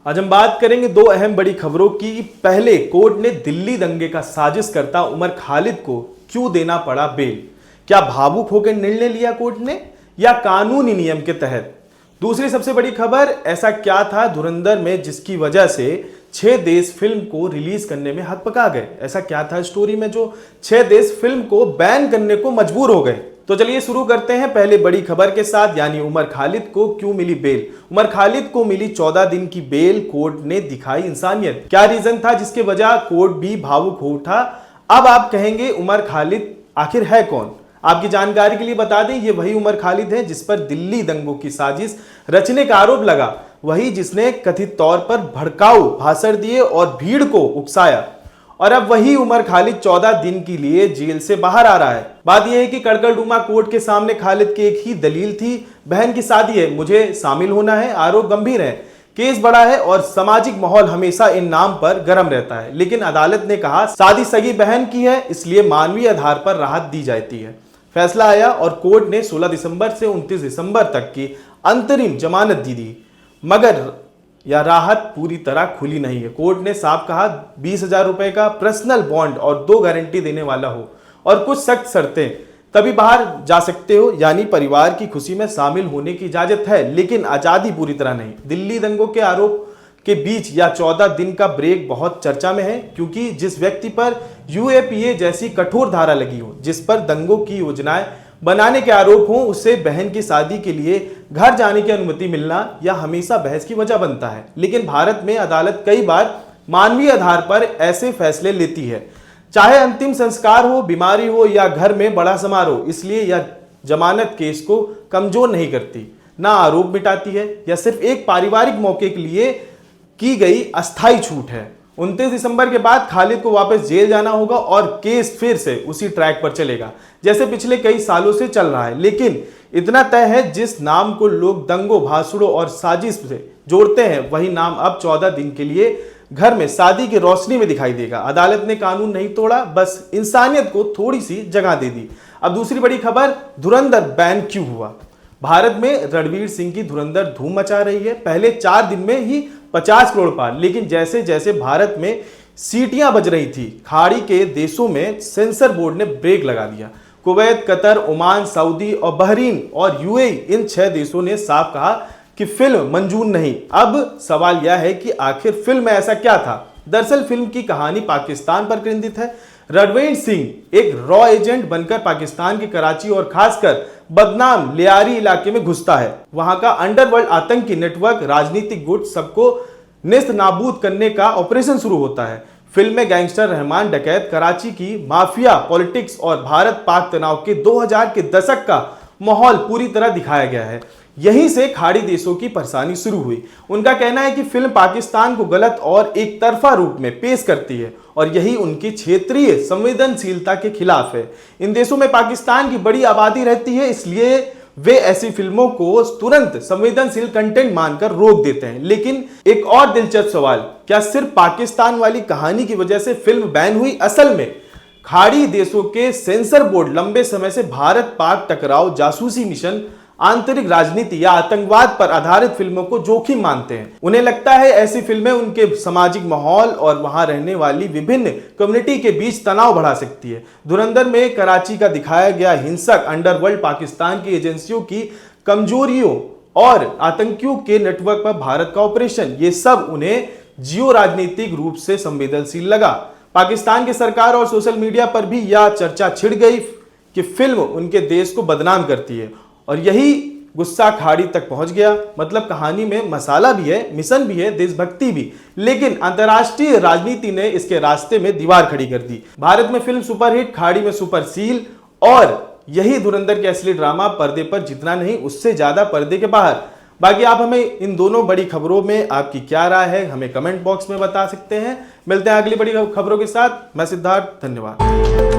आज हम बात करेंगे दो अहम बड़ी खबरों की। पहले, कोर्ट ने दिल्ली दंगे का साजिशकर्ता उमर खालिद को क्यों देना पड़ा बेल? क्या भावुक होकर निर्णय लिया कोर्ट ने या कानूनी नियम के तहत? दूसरी सबसे बड़ी खबर, ऐसा क्या था धुरंधर में जिसकी वजह से 6 देश फिल्म को रिलीज करने में हकपका गए? ऐसा क्या था स्टोरी में जो 6 देश फिल्म को बैन करने को मजबूर हो गए? तो चलिए शुरू करते हैं पहले बड़ी खबर के साथ, यानी उमर खालिद को क्यों मिली बेल। उमर खालिद को मिली 14 दिन की बेल। कोर्ट ने दिखाई इंसानियत। क्या रीजन था जिसके वजह कोर्ट भी भावुक हो उठा? अब आप कहेंगे उमर खालिद आखिर है कौन? आपकी जानकारी के लिए बता दें, ये वही उमर खालिद है जिस पर दिल्ली दंगों की साजिश रचने का आरोप लगा, वही जिसने कथित तौर पर भड़काऊ भाषण दिए और भीड़ को उकसाया। और अब वही उमर खालिद 14 दिन के लिए जेल से बाहर आ रहा है। बात यह है कि कड़कड़डूमा कोर्ट के सामने खालिद की एक ही दलील थी, बहन की शादी है, मुझे शामिल होना है। आरोप गंभीर है, केस बड़ा है और सामाजिक माहौल हमेशा इन नाम पर गर्म रहता है। लेकिन अदालत ने कहा शादी सगी बहन की है, इसलिए मानवीय आधार पर राहत दी जाती है। फैसला आया और कोर्ट ने 16 दिसंबर से 29 दिसंबर तक की अंतरिम जमानत दी, मगर यह राहत पूरी तरह खुली नहीं है। कोर्ट ने साफ कहा 20,000 रुपए का पर्सनल बॉन्ड और 2 गारंटी देने वाला हो और कुछ सख्त शर्तें, तभी बाहर जा सकते हो, यानी परिवार की खुशी में शामिल होने की इजाजत है, लेकिन आजादी पूरी तरह नहीं। दिल्ली दंगों के आरोप के बीच या 14 दिन का ब्रेक बहुत चर्चा में है, क्योंकि जिस व्यक्ति पर यूएपीए जैसी कठोर धारा लगी हो, जिस पर दंगों की योजनाएं बनाने के आरोप हो, उससे बहन की शादी के लिए घर जाने की अनुमति मिलना या हमेशा बहस की वजह बनता है। लेकिन भारत में अदालत कई बार मानवीय आधार पर ऐसे फैसले लेती है, चाहे अंतिम संस्कार हो, बीमारी हो या घर में बड़ा समारोह। इसलिए यह जमानत केस को कमजोर नहीं करती, ना आरोप मिटाती है, या सिर्फ एक पारिवारिक मौके के लिए की गई अस्थायी छूट है। 29 दिसंबर के बाद खालिद को वापस जेल जाना होगा और केस फिर से उसी ट्रैक पर चलेगा जैसे पिछले कई सालों से चल रहा है। लेकिन इतना तय है, जिस नाम को लोग दंगों, भाषणों और साजिश से जोड़ते हैं, वही नाम अब 14 दिन के लिए घर में शादी की रोशनी में दिखाई देगा। अदालत ने कानून नहीं तोड़ा, बस इंसानियत को थोड़ी सी जगह दे दी। अब दूसरी बड़ी खबर, धुरंधर बैन क्यों हुआ? भारत में रणवीर सिंह की धुरंधर धूम मचा रही है। पहले 4 दिन में ही 50 करोड़ पार, लेकिन जैसे जैसे भारत में सीटियां बज रही थी, खाड़ी के देशों में सेंसर बोर्ड ने ब्रेक लगा दिया। कुवैत, कतर, ओमान, सऊदी और बहरीन और यूएई, इन 6 देशों ने साफ कहा कि फिल्म मंजूर नहीं। अब सवाल यह है कि आखिर फिल्म में ऐसा क्या था? दरअसल फिल्म की कहानी पाकिस्तान पर केंद्रित है। रणवीर सिंह एक रॉ एजेंट बनकर पाकिस्तान के कराची और खासकर बदनाम लियारी इलाके में घुसता है। वहां का अंडरवर्ल्ड आतंकी नेटवर्क, राजनीतिक गुट, सबको नेस्त नाबूद करने का ऑपरेशन शुरू होता है। फिल्म में गैंगस्टर, रहमान डकैत, कराची की माफिया पॉलिटिक्स और भारत पाक तनाव के 2000 के दशक का माहौल पूरी तरह दिखाया गया है। यहीं से खाड़ी देशों की परेशानी शुरू हुई। उनका कहना है कि फिल्म पाकिस्तान को गलत और एक तरफा रूप में पेश करती है और यही उनकी क्षेत्रीय संवेदनशीलता के खिलाफ है। इन देशों में पाकिस्तान की बड़ी आबादी रहती है, इसलिए वे ऐसी फिल्मों को तुरंत संवेदनशील कंटेंट मानकर रोक देते हैं। लेकिन एक और दिलचस्प सवाल, क्या सिर्फ पाकिस्तान वाली कहानी की वजह से फिल्म बैन हुई? असल में खाड़ी देशों के सेंसर बोर्ड लंबे समय से भारत पाक टकराव, जासूसी मिशन, आंतरिक राजनीति या आतंकवाद पर आधारित फिल्मों को जोखिम मानते हैं। उन्हें लगता है ऐसी फिल्में उनके सामाजिक माहौल और वहां रहने वाली विभिन्न कम्युनिटी के बीच तनाव बढ़ा सकती है। धुरंधर में कराची का दिखाया गया हिंसक अंडरवर्ल्ड, पाकिस्तान की एजेंसियों की कमजोरियों और आतंकियों के नेटवर्क पर भारत का ऑपरेशन, ये सब उन्हें जियो राजनीतिक रूप से संवेदनशील लगा। पाकिस्तान की सरकार और सोशल मीडिया पर भी यह चर्चा छिड़ गई कि फिल्म उनके देश को बदनाम करती है और यही गुस्सा खाड़ी तक पहुंच गया। मतलब कहानी में मसाला भी है, मिशन भी है, देशभक्ति भी, लेकिन अंतर्राष्ट्रीय राजनीति ने इसके रास्ते में दीवार खड़ी कर दी। भारत में फिल्म सुपरहिट, खाड़ी में सुपर सील, और यही धुरंधर के असली ड्रामा पर्दे पर जितना नहीं, उससे ज्यादा पर्दे के बाहर। बाकी आप हमें इन दोनों बड़ी खबरों में आपकी क्या राय है, हमें कमेंट बॉक्स में बता सकते हैं। मिलते हैं अगली बड़ी खबरों के साथ। मैं सिद्धार्थ, धन्यवाद।